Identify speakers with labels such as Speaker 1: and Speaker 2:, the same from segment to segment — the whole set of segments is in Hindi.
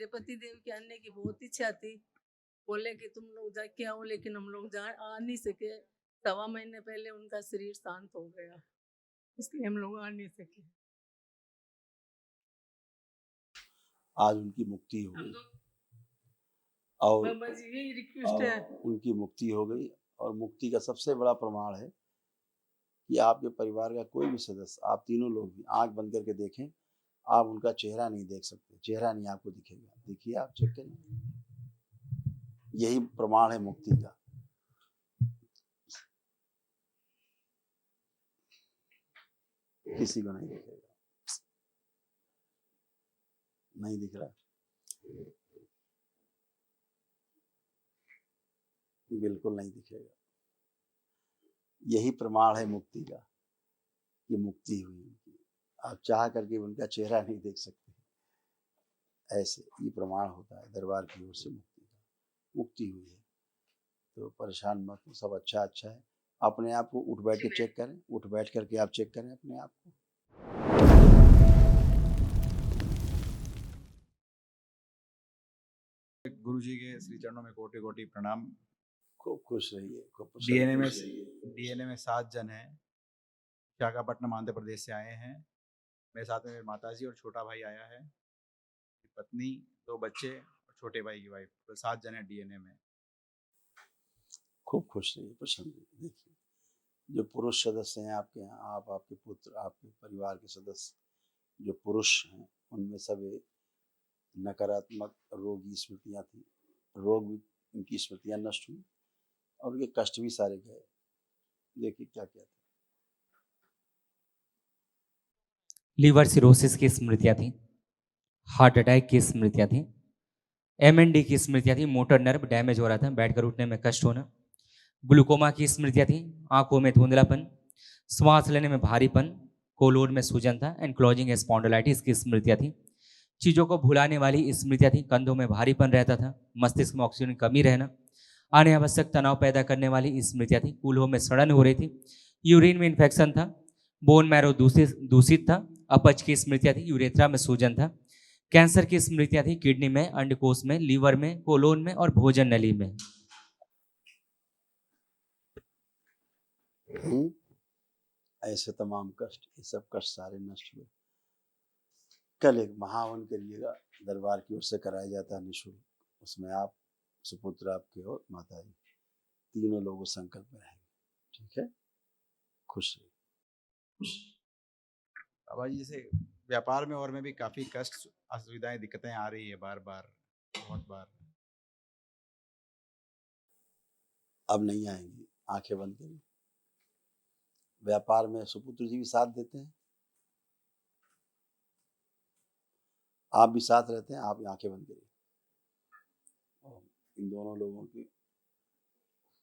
Speaker 1: मेरे पति देव के आने की बहुत इच्छा थी। बोले कि तुम लोग जाके आओ, लेकिन हम लोग जा आ नहीं सके। 1.25 महीने पहले उनका शरीर शांत हो गया, इसलिए हम लोग आ नहीं सके।
Speaker 2: आज उनकी मुक्ति हो गई और
Speaker 1: बस यही रिक्वेस्ट है।
Speaker 2: उनकी मुक्ति हो गई और मुक्ति का सबसे बड़ा प्रमाण है कि आपके परिवार का कोई भी सदस्य, आप तीनों लोग भी आंख बंद करके देखें, आप उनका चेहरा नहीं देख सकते, चेहरा नहीं आपको दिखेगा। देखिए, आप चेक करिए, यही प्रमाण है मुक्ति का। किसी को नहीं दिखेगा, नहीं दिख रहा, बिल्कुल नहीं दिखेगा। यही प्रमाण है मुक्ति का, कि मुक्ति हुई उनकी। आप चाह करके उनका चेहरा नहीं देख सकते, ऐसे ये प्रमाण होता है दरबार की ओर से मुक्ति का। मुक्ति हुई है तो परेशान मत हो, सब अच्छा अच्छा है। अपने आप को उठ बैठ के चेक करें, उठ बैठ करके आप चेक करें अपने आप को।
Speaker 3: गुरु जी के श्री चरणों में कोटि कोटि प्रणाम।
Speaker 2: खूब खुश रहिए, खूब
Speaker 3: डीएनए में 7 जन हैं, विशाखापट्टनम आंध्र प्रदेश से आए हैं। मेरे साथ में मेरी माताजी और छोटा भाई आया है, पत्नी, 2 बच्चे और छोटे भाई की वाइफ, तो 7 जन है डीएनए में।
Speaker 2: खूब खुश रहिए, प्रसन्न रहिए। देखिए, जो पुरुष सदस्य हैं आपके यहाँ, आप, आपके पुत्र, आपके परिवार के सदस्य जो पुरुष हैं, उनमें सब नकारात्मक रोगी स्मृतियाँ थी, रोग भी, उनकी स्मृतियाँ नष्ट हुई और उनके कष्ट भी सारे गए। देखिए क्या क्या था।
Speaker 4: लीवर सिरोसिस की स्मृतियाँ थी, हार्ट अटैक की स्मृतियाँ थी, एमएनडी की स्मृतियाँ थी, मोटर नर्व डैमेज हो रहा था, बैठकर उठने में कष्ट होना, ग्लूकोमा की स्मृतियाँ थी, आंखों में धुंधलापन, श्वास लेने में भारीपन, कोलोन में सूजन था, एंक्लोजिंग स्पॉन्डिलाइटिस की स्मृतियाँ थी, चीज़ों को भुलाने वाली स्मृतियाँ थी, कंधों में भारीपन रहता था, मस्तिष्क में ऑक्सीजन की कमी रहना, अनावश्यक तनाव पैदा करने वाली स्मृतियाँ थी, कूल्हों में सड़न हो रही थी, यूरिन में इन्फेक्शन था, बोन मैरो दूषित था, अपच की स्मृतियाँ थी, यूरेथ्रा में सूजन था, कैंसर की स्मृतियाँ थी, किडनी में, अंडकोश में, लीवर में, कोलोन में और भोजन नली में।
Speaker 2: ऐसे तमाम कष्ट, ये सब कष्ट सारे नष्ट हुए। कल एक महावन करिएगा, दरबार की ओर से कराया जाता है निःशुल्क, उसमें आप, सुपुत्र आपके और माता जी, तीनों लोग संकल्प में रहेंगे। ठीक है, खुश रहिए।
Speaker 3: बाबा जी, जैसे व्यापार में और में भी काफी कष्ट, असुविधाएं, दिक्कतें आ रही है बार बार, बहुत बार।
Speaker 2: अब नहीं आएंगी, आंखें बंद करिए। व्यापार में सुपुत्र जी भी साथ देते हैं, आप भी साथ रहते हैं, आप आंखें बंद करिए। और इन दोनों लोगों की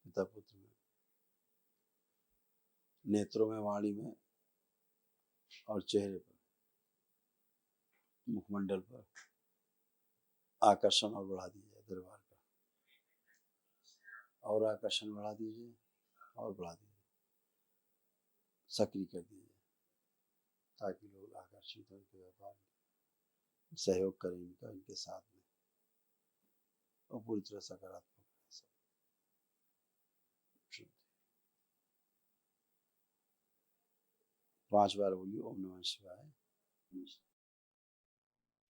Speaker 2: पिता पुत्र में, नेत्रों में, वाणी में और चेहरे पर, मुखमंडल पर आकर्षण और बढ़ा दीजिए दरबार का, और आकर्षण बढ़ा दीजिए और बढ़ा दीजिए, सक्रिय कर दीजिए, ताकि लोग आकर्षित हो इनके व्यापार में, सहयोग करें इनका, इनके साथ में, और पूरी तरह सकारात्मक है सब। 5 बार बोलिए ओम नमः शिवाय।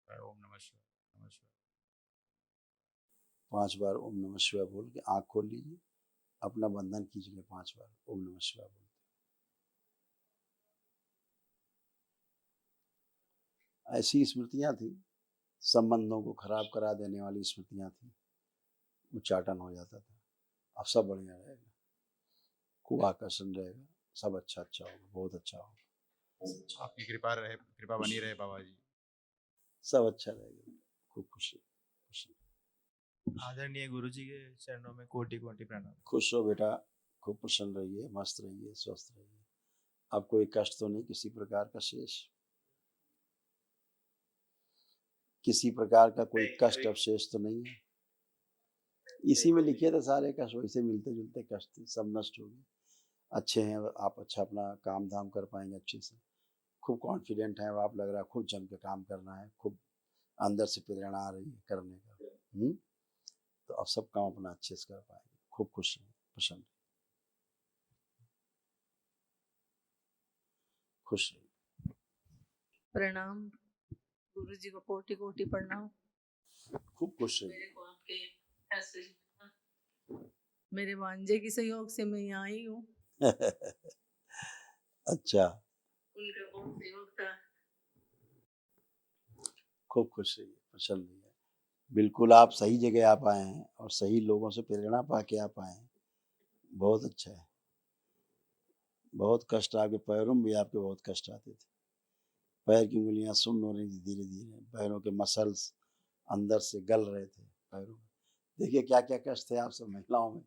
Speaker 3: ओम नमः शिवाय, नमः शिवाय।
Speaker 2: 5 बार ओम नमः शिवाय बोल के आंख खोल लीजिए, अपना बंधन कीजिए 5 बार ओम नमः शिवाय बोल। ऐसी स्मृतियां थी, संबंधों को खराब करा देने वाली स्मृतियां थी, उच्चाटन हो जाता था। अब सब बढ़िया रहेगा, खूब आकर्षण रहेगा, सब अच्छा अच्छा होगा, बहुत अच्छा होगा।
Speaker 3: आपकी कृपा रहे, कृपा बनी रहे बाबा जी,
Speaker 2: सब अच्छा रहेगा, खूब खुशी खुशी।
Speaker 5: आदरणीय गुरु जी के चरणों में कोटि कोटि प्रणाम।
Speaker 2: खुश रहो बेटा, खूब प्रसन्न रहिए, मस्त रहिए, स्वस्थ रहिए। अब कोई कष्ट तो नहीं किसी प्रकार का शेष, किसी प्रकार का कोई कष्ट अवशेष तो नहीं है। इसी में लिखे थे सारे कष्ट, वैसे मिलते जुलते कष्ट थे, सब नष्ट हो गए। अच्छे हैं आप, अच्छा अपना काम धाम कर पाएंगे अच्छे से, खूब कॉन्फिडेंट हैं आप, लग रहा है खूब जम के काम करना है, खूब अंदर से प्रेरणा आ रही है करने का। तो अब सब काम अपना अच्छे से कर पाएंगे। खूब खुश रहिए, प्रसन्न रहिए, खुश रहिए।
Speaker 1: प्रणाम गुरु जी को, कोटि कोटि प्रणाम।
Speaker 2: खूब खुश रहिए।
Speaker 1: मेरे को आपके ऐसे मेरे भांजे की सहयोग से मैं यहाँ आई हूँ।
Speaker 2: अच्छा,
Speaker 1: उनका बहुत सहयोग था।
Speaker 2: खूब खुश रहिए, प्रसन्न रहिए। बिल्कुल आप सही जगह आप आए हैं और सही लोगों से प्रेरणा पा के आप आए हैं। बहुत अच्छा है। बहुत कष्ट आपके पैरों में भी आपके बहुत कष्ट आते थे। पैर की उंगलियां सुन्न हो रही थी धीरे धीरे, पैरों के मसल्स अंदर से गल रहे थे पैरों में। देखिए क्या क्या कष्ट थे आप सब महिलाओं में।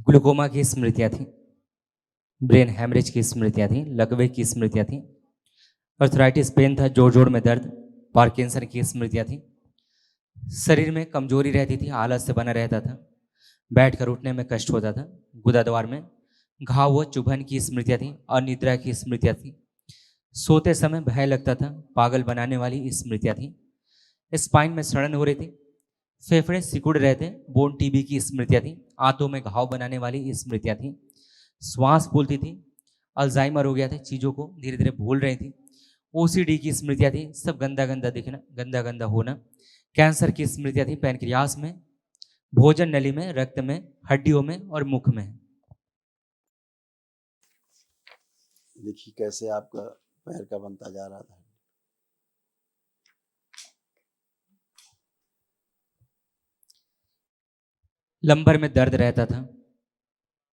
Speaker 4: ग्लूकोमा की स्मृतियाँ थी, ब्रेन हैमरेज की स्मृतियाँ थी, लकवे की स्मृतियाँ थी, अर्थराइटिस पेन था, जोड़ जोड़ में दर्द, पार्किंसन की स्मृतियाँ थी, शरीर में कमजोरी रहती थी, आलस से बना रहता था, बैठकर उठने में कष्ट होता था, गुदाद्वार में घाव व चुभन की स्मृतियाँ थी, अनिद्रा की स्मृतियाँ थी, सोते समय भय लगता था, पागल बनाने वाली स्मृतियाँ थी, स्पाइन में सड़न हो रही थी, फेफड़े सिकुड़ रहे थे, बोन टीबी की स्मृतियाँ थी, आंतों में घाव बनाने वाली स्मृतियाँ थी, श्वास फूलती थी, अल्जाइमर हो गया था, चीज़ों को धीरे धीरे भूल रही थी, ओसीडी की स्मृतियाँ थी, सब गंदा गंदा दिखना, गंदा गंदा होना, कैंसर की स्मृतियाँ थी, पैनक्रियास में, भोजन नली में, रक्त में, हड्डियों में और मुख में।
Speaker 2: देखिए कैसे आपका पैर का बनता जा रहा था।
Speaker 4: लंबर में दर्द रहता था,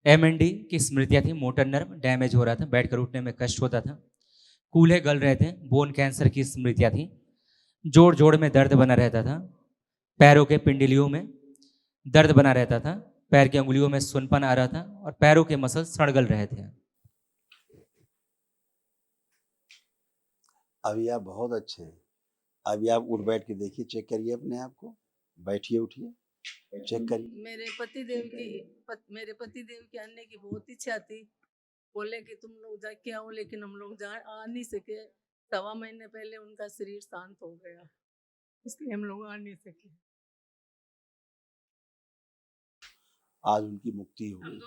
Speaker 4: एमएनडी की स्मृतियाँ थी, मोटर नर्व डैमेज हो रहा था, बैठकर उठने में कष्ट होता था, कूल्हे गल रहे थे, बोन कैंसर की स्मृतियाँ थी, जोड़ जोड़ में दर्द बना रहता था, पैरों के पिंडलियों में दर्द बना रहता था, पैर की अंगुलियों में सुनपन आ रहा था और पैरों के मसल सड़गल रहे थे।
Speaker 2: अभी आप बहुत अच्छे हैं। अभी आप उठ बैठ के देखिए, चेक करिए अपने आप को, बैठिए उठिए, चेक करिए।
Speaker 1: मेरे पति देव की आने की बहुत इच्छा थी। बोले कि तुम लोग जाके आओ, लेकिन हम लोग जा आ नहीं सके। 1.25 महीने पहले उनका शरीर शांत हो गया, इसलिए हम लोग आ नहीं सके।
Speaker 2: आज उनकी मुक्ति हो गई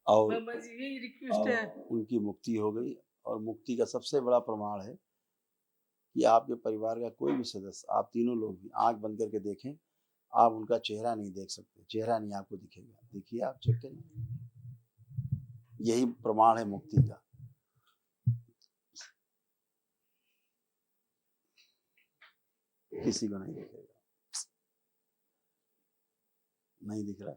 Speaker 2: और
Speaker 1: बाबा जी यही रिक्वेस्ट है।
Speaker 2: उनकी मुक्ति हो गई और मुक्ति का सबसे बड़ा प्रमाण है कि आपके परिवार का कोई भी सदस्य, आप तीनों लोग भी आंख बंद करके देखें, आप उनका चेहरा नहीं देख सकते, चेहरा नहीं आपको दिखेगा। देखिए आप चेक करिए, यही प्रमाण है मुक्ति का। किसी को नहीं दिखेगा, नहीं दिख रहा,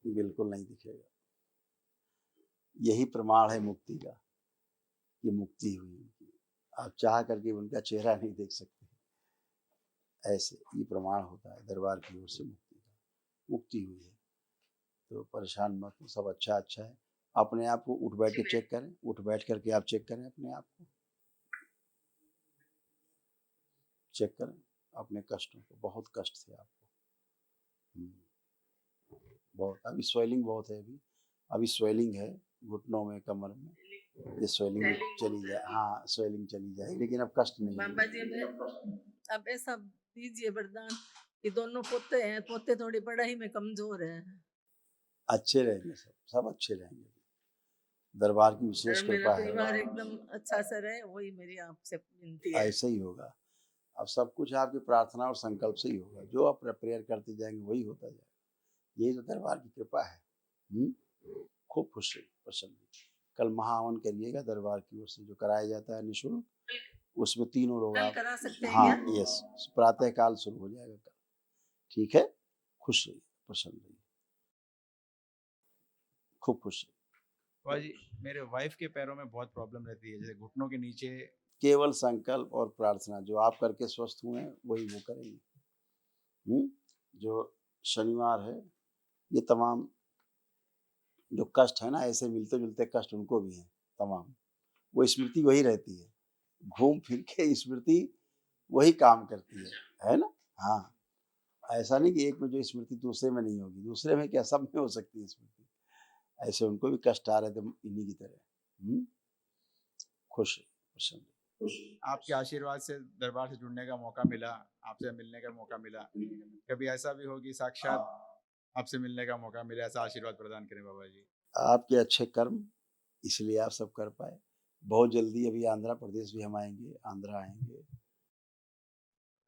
Speaker 2: बिल्कुल नहीं दिखेगा। यही प्रमाण है मुक्ति का कि मुक्ति हुई उनकी। आप चाह करके उनका चेहरा नहीं देख सकते, ऐसे ये प्रमाण होता है दरबार की ओर से मुक्ति का। मुक्ति हुई है तो परेशान मत हो, सब अच्छा अच्छा है। अपने आप को उठ बैठ के चेक करें, उठ बैठ करके आप चेक करें अपने आप को, चेक करें अपने कष्टों को। बहुत कष्ट थे आपको, बहुत। अभी स्वेलिंग बहुत है, अभी स्वेलिंग है घुटनों में, कमर में, ये स्वेलिंग चली जाए। हाँ स्वेलिंग चली जाए, लेकिन अब कष्ट नहीं है।
Speaker 1: बाबा जी अब ऐसा दीजिए वरदान कि दोनों पोते हैं, पोते थोड़ी पढ़ाई में कमजोर हैं,
Speaker 2: अच्छे रहेंगे, सब अच्छे रहेंगे। दरबार की विशेष
Speaker 1: और मेरा
Speaker 2: कृपा है,
Speaker 1: परिवार एकदम अच्छा सा रहे, वही मेरी आपसे विनती है।
Speaker 2: ऐसे ही होगा। अब सब कुछ आपकी प्रार्थना और संकल्प से ही होगा, जो आप प्रेयर करते जाएंगे वही होता जाएगा। यही तो दरबार की कृपा है। खूब खुश रहिए, प्रसन्न रहिए। कल महाहवन करिएगा दरबार की ओर से, जो कराया जाता है निःशुल्क, उसमें तीनों लोग
Speaker 1: कल
Speaker 2: आप।
Speaker 1: करा सकते हैं
Speaker 2: हाँ
Speaker 1: क्या?
Speaker 2: यस, प्रातः काल शुरू हो जाएगा कल। ठीक है, खुश रहिए, प्रसन्न रहिए, खूब खुश रहिए।
Speaker 3: बाबा जी, मेरे वाइफ के पैरों में बहुत प्रॉब्लम रहती है, जैसे घुटनों के नीचे।
Speaker 2: केवल संकल्प और प्रार्थना, जो आप करके स्वस्थ हुए हैं वही वो करेंगे। जो शनिवार है, ये तमाम जो कष्ट है ना, ऐसे मिलते जुलते कष्ट उनको भी हैं तमाम। वो स्मृति वही रहती है, घूम फिर के स्मृति वही काम करती है ना। हाँ, ऐसा नहीं कि एक में जो स्मृति दूसरे में नहीं होगी, दूसरे में क्या, सब में हो सकती है स्मृति। ऐसे उनको भी कष्ट आ रहे थे इन्हीं की तरह। खुश है, प्रसन्न।
Speaker 3: आपके आशीर्वाद से दरबार से जुड़ने का मौका मिला, आपसे मिलने का मौका मिला। कभी ऐसा भी हो कि साक्षात आपसे मिलने का मौका मिले, ऐसा आशीर्वाद प्रदान करें बाबा जी।
Speaker 2: आपके अच्छे कर्म, इसलिए आप सब कर पाए। बहुत जल्दी अभी आंध्र प्रदेश भी हम आएंगे, आंध्रा आएंगे,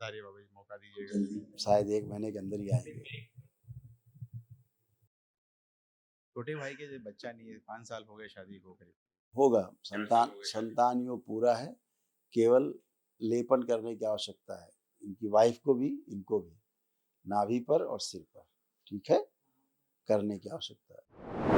Speaker 3: सारी बाबा जी मौका दीजिएगा।
Speaker 2: शायद 1 महीने के अंदर ही आएंगे।
Speaker 3: छोटे भाई के जो बच्चा नहीं है, 5 साल हो गए शादी को करीब।
Speaker 2: होगा, संतान योग पूरा है, केवल लेपन करने की आवश्यकता है, इनकी वाइफ को भी, इनको भी, नाभि पर और सिर पर, ठीक है, करने की आवश्यकता है।